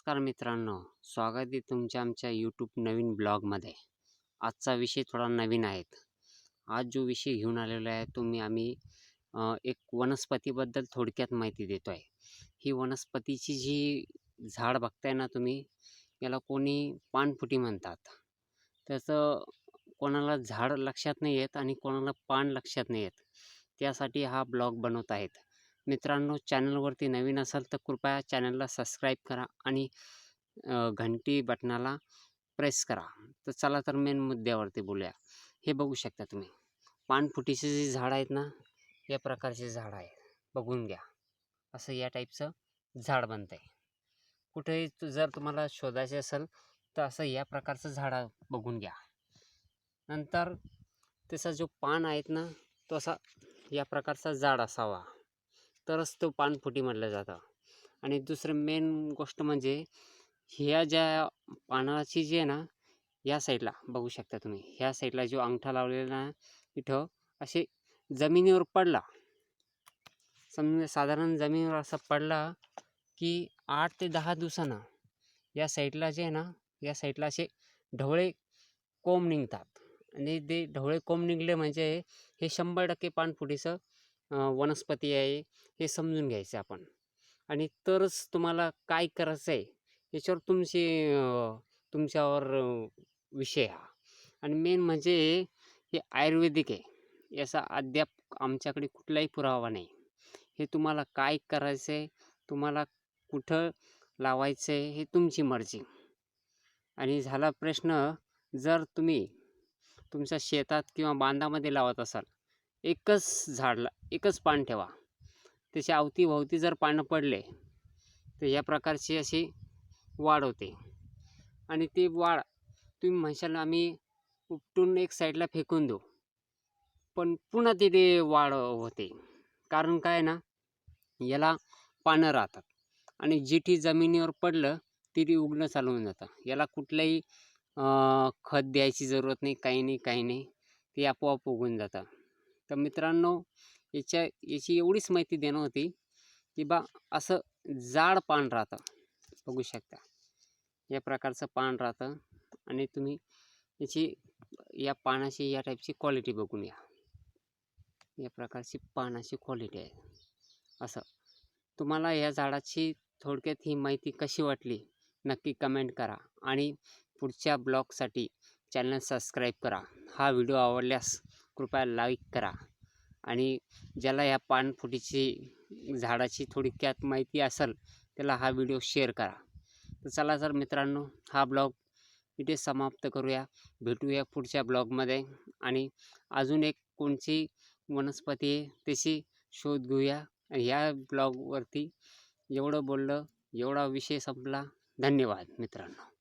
नमस्कार मित्रांनो, स्वागत आहे तुमच्या आमच्या यूट्यूब नवीन ब्लॉगमध्ये। आजचा विषय थोडा नवीन आहे। आज जो विषय घेऊन आलेला आहे आम्ही एक वनस्पतीबद्दल थोडक्यात माहिती देतो आहे। ही वनस्पतीची जी झाड बघताय ना तुम्ही, याला कोणी पानफुटी म्हणतात। त्याचं कोणाला झाड लक्षात नाही येत आणि कोणाला पान लक्षात नाही येत, त्यासाठी हा ब्लॉग बनवत आहेत। मित्रांनो, चॅनलवरती नवीन असाल तर कृपया चॅनलला सबस्क्राईब करा आणि घंटी बटनाला प्रेस करा। तर चला तर मेन मुद्द्यावरती बोलूया। हे बघू शकता तुम्ही, पानफुटीचे जे झाड आहेत ना, या प्रकारचे झाड आहे। बघून घ्या, असं या टाईपचं झाड बनतंय। कुठेही जर तुम्हाला शोधायचे असेल तर असं या प्रकारचं झाड बघून घ्या। नंतर त्याचा जो पान आहेत ना, तो असा या प्रकारचा जाड असावा, तरच तो पानफुटी म्हटलं जातं। आणि दुसरं मेन गोष्ट म्हणजे ह्या ज्या पानाची जी आहे ना, या साईडला बघू शकता तुम्ही, ह्या साईडला जो अंगठा लावलेला ना, इथं असे जमिनीवर पडला, समजा साधारण जमिनीवर असा पडला की 8 ते 10 दिवसानं या साईडला जे आहे ना, या साईडला असे ढवळे कोंब निघतात। आणि ते ढवळे कोंब निघले म्हणजे हे 100% पानफुटीचं वनस्पती आहे, हे समजून घ्यायचं आपण। आणि तरच तुम्हाला काय करायचं आहे याच्यावर तुमच्यावर विषय हा। आणि मेन म्हणजे हे आयुर्वेदिक आहे, याचा अद्याप आमच्याकडे कुठलाही पुरावा नाही। हे तुम्हाला काय करायचं आहे, तुम्हाला कुठं लावायचं आहे, हे तुमची मर्जी। आणि झाला प्रश्न, जर तुम्ही तुमच्या शेतात किंवा बांधामध्ये लावत असाल, एकच पान ठेवा। त्याच्या अवतीभोवती जर पानं पडले तर या प्रकारची अशी वाढ होते। आणि ती वाढ तुम्ही म्हणशाल आम्ही उपटून एक साईडला फेकून देऊ, पण पुन्हा तिथे वाढ होते। कारण काय ना, याला पानं राहतात आणि जिथे जमिनीवर पडलं तिथे उगणं चालू होऊन जातं। याला कुठलंही खत द्यायची जरूरत नाही, काही नाही, ते आपोआप उगून जातं। तर मित्रांनो, याची एवढीच माहिती देणं होती की असं जाड पान राहतं, बघू शकता या प्रकारचं पान राहतं। आणि तुम्ही या पानाची या टाईपची क्वालिटी बघून या, या प्रकारची पानाची क्वालिटी आहे। असं तुम्हाला या झाडाची थोडक्यात ही माहिती कशी वाटली नक्की कमेंट करा आणि पुढच्या ब्लॉगसाठी चॅनल सबस्क्राईब करा। हा व्हिडिओ आवडल्यास कृपया लाईक करा आणि ज्याला या पानफुटीची झाडाची थोडक्यात माहिती असेल त्याला हा व्हिडिओ शेअर करा। तर चला तर मित्रांनो, हा ब्लॉग इथे समाप्त करूया। भेटूया पुढच्या ब्लॉगमध्ये आणि अजून एक कोणची वनस्पती आहे त्याची शोध घेऊया। ह्या ब्लॉगवरती एवढं बोललं, एवढा विषय संपला। धन्यवाद मित्रांनो।